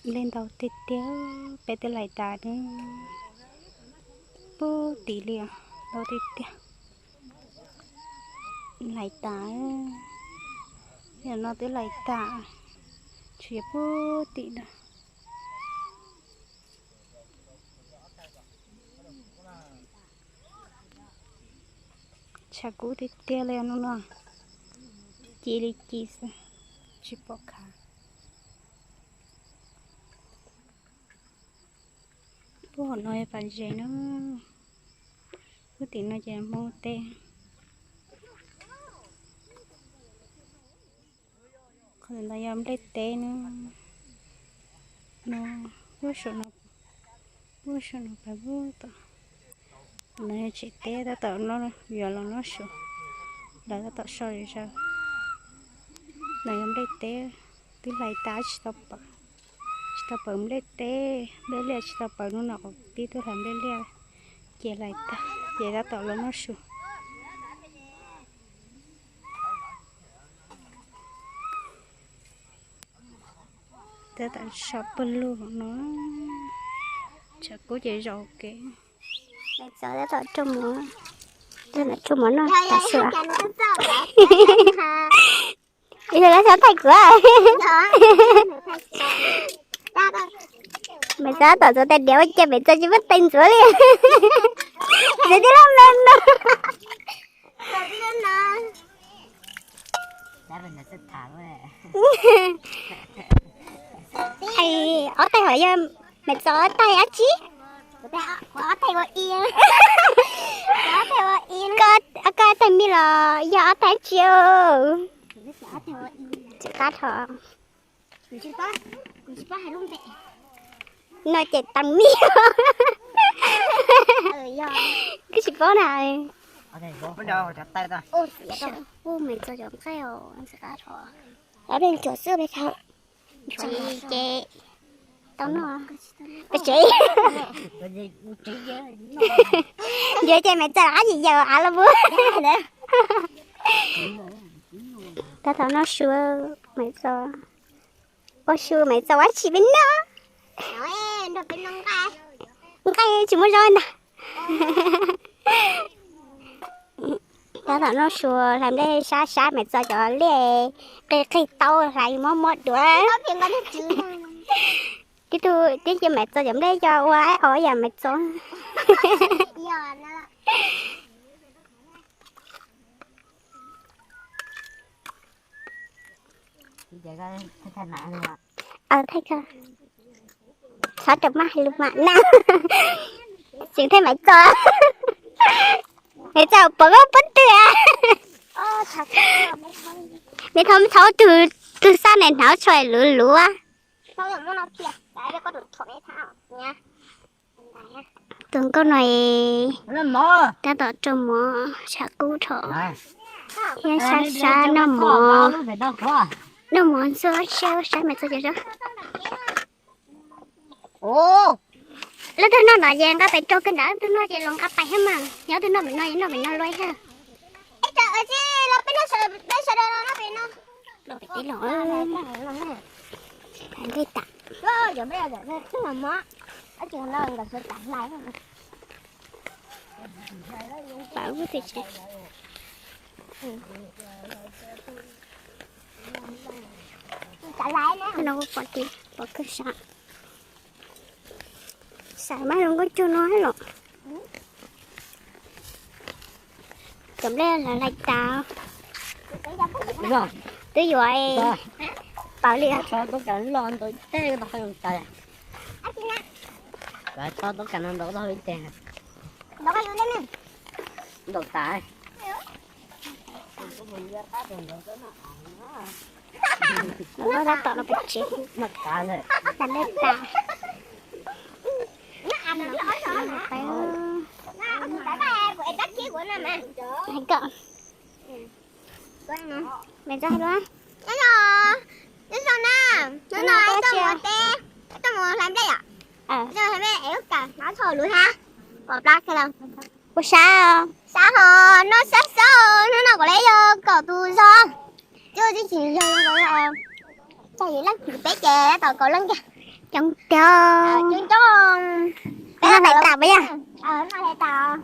lên đầu tết téo bé tết lại tà nữa bố tỷ liền đầu tết téo lại tà giờ nó tới lại tà chỉ bố tỷ đó chả cú tết téo lên nó chỉ đi chỉ sao chỉ bỏ cả bố nói phải gì nữa bố tỷ nói gì mua tê còn là yam lấy tê nữa nó bố sợ nó phải bố tao nó chỉ tê đã tạo nó giờ là nó sợ đã tạo sợ rồi sao này yam lấy tê tí lại tá stop lấy tê lấy liền stop nó nọ tí tôi làm lấy liền chị lại ta chị đã tạo nó sợ tới tại shop luôn nó chắc có gì rồi kìa bây giờ đã tạo trong nó đây là trong nó ta sửa bây giờ đã sửa thành cửa mày sao tạo cho tên đéo cho mày cho chứ mất tên sửa liền để đi làm lên đó ai ở tay hỏi mày cho ở tay á chí ở tay vào yên ở tay vào yên cái tay mi là giờ ở tay chiều chỉ cá thọ nói chuyện tăng mi cái gì có này bây giờ chặt tay ta ô mày cho chồng cái anh sẽ cá thọ ở bên chỗ xưa bây giờ chị tao nó chị giờ chị mày chơi gì giờ à là bữa tao thằng nó xưa mày cho có xưa mày cho quá chị bên đó em được bên cái chỉ muốn rồi nè tao thằng nó xưa làm đây xa mày cho lẹ cái tao lại mót đuổi cái tôi cái cho mẹ cho giống đây cho quá ở nhà mẹ cho thấy cơ sao chụp mắt hay lụp mặt nào chuyện thấy mẹ cho mẹ cho bỏ gốc bánh tươi mẹ không thấu từ xa này tháo xoài lúa sao giờ nó thiệt đấy có được thổi thảo nha từng con này ta tạo cho mỏ chả cứu thở hiện xa nó mỏ sơ mày sao vậy đó ô lấy tôi nó nói gì các bạn cho cái đó tôi nói gì luôn các bạn hết mà nhớ tôi nói mình nói loay ha trời ơi chứ nó biết nó sợ nó bị nó bị tí lỗi anh đi tặng giờ bây giờ thế mà má ở trường nó là sẽ tặng lại không bảo với chị trả lại nữa nó có còn tiền có cái xài má không có chưa nói rồi cầm lên là lại tao đúng không tới rồi bảo liền cho tôi cần lon tôi té nó hơi tè rồi cho tôi cần nó hơi tè nó có vô lên đồ tài nó đã tạo nó bị chết nó tài rồi là lên tà anh cậu mày ra luôn nó sao nè nó nói tao muốn làm đây à giờ làm đây éo cả nó thôi luôn ha còn ra cái đâu có sao sao hả nó sao nó nào có lấy cậu tu sao chưa chứ chỉ cho nó có sao vậy lắm bé chè tao cậu lưng kìa Trông trông. Trông trông. Nó lại tàu bây giờ. Nó lại tàu.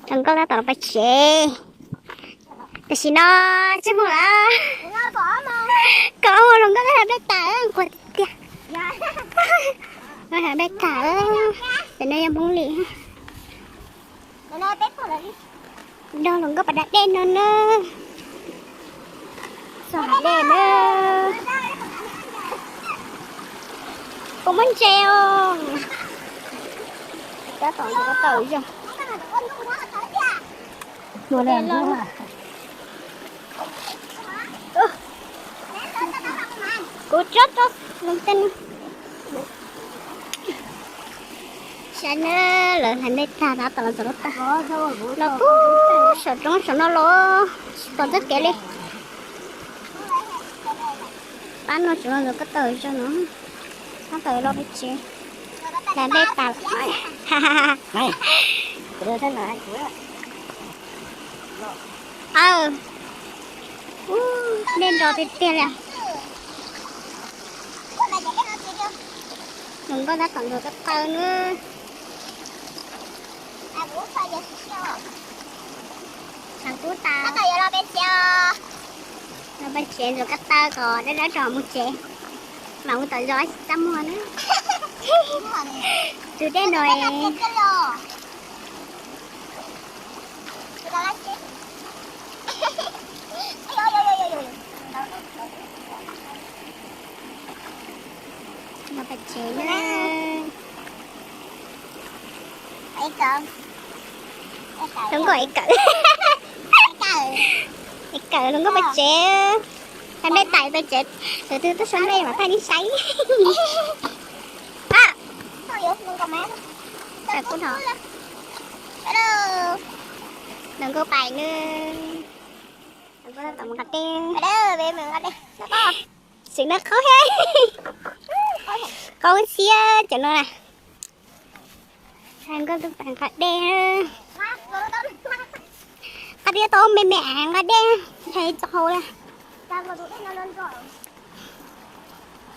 Trông có lá tàu bạch chế. Tại vì nó chứ không là. Nó bỏ mà. Có một lần có cái bạch tàu của tiệt. Dạ. Nó là bạch tàu. Để nó em bóng lì. Nó tết vào đây. Đâu lần có bạch đen nữa nữa. Sao hạt đen nữa. Cũng muốn treo. Đã tỏ cho có tàu chưa? Chua lên luôn. Cô chốt chốt lông tin. Sáng là thành đây ta đã tỏ cho nó ta. Nó cứ sợ trống sợ nó lo. Còn rất kể đi. Bán nó cho nó được cái tờ cho nó. Nó tờ lo biết chứ. Làm đây ta. Này. Đưa thế này. Nên rồi thì tiền nè. Đừng có đã còn được cái tờ nữa. Thằng cú ta. Nó bắt chuyện rồi cái tờ còn để đã tròn một trẻ. Mà không tờ giỏi tắm mua nữa. Từ đây rồi. Nó bắt chuyện nữa. Đúng rồi, cỡ. Cỡ đừng có bắt chuyện. Em đây tại bắt chuyện. Từ từ tới xuống đây mà phải đi sấy. À. Tại cũng hả? Đừng có bài nữa. Đừng có tầm gạch đi. Sự nó khó hết. Con xia cho nó nè. Thằng có tụi bạn gạch đen. Cái đĩa tôm mẹ mẹ gạch đen. Thấy cho hồ nè.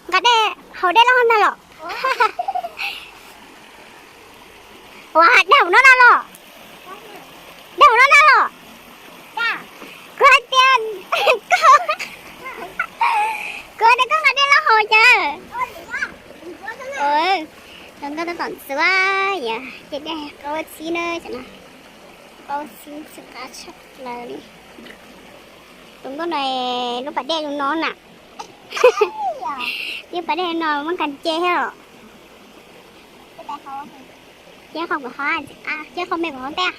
Gạch đen. Hồ đen nó không ra lọ. Wow, đầu nó ra lọ. Đầu nó ra lọ. Có tiền. Có đây có gạch đen là hồ chưa? Đừng có tận sữa. Dạ, chị đây có xin nữa chẳng nào. Có xin sự cá chắc là đi. Đúng con này nó phải đen nó nè. Nhưng phải đen nó vẫn cần chê hết rồi. Chứ không có khó chứ không mẹ có ta.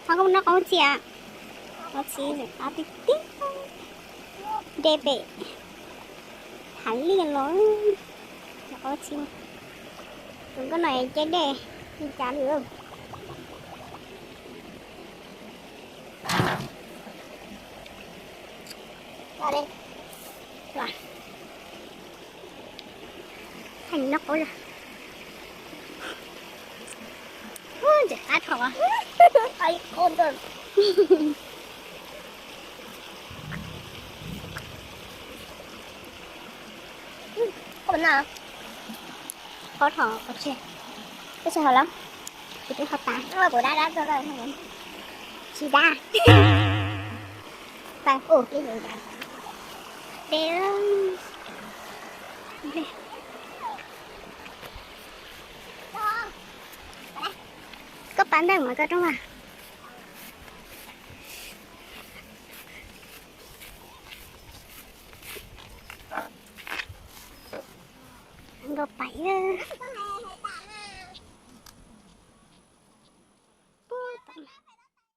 Không nó có chị à. Có chị rồi có tí tí. Đê bệ. Hắn liền lối. Có chị. Đừng có này chết đê. Đi chán nữa. Vào đây. Vào. Thành nó có rồi. Chết át hả? Ai con rồi. Con nào? Có thỏ, có chè. Cái chè hả lắm? Chị cũng hợp tán. Nó là của đá rồi rồi. Chị đá. Và, cái gì vậy? Đây. Đây. Có bán đây mà có đúng không? Có bảy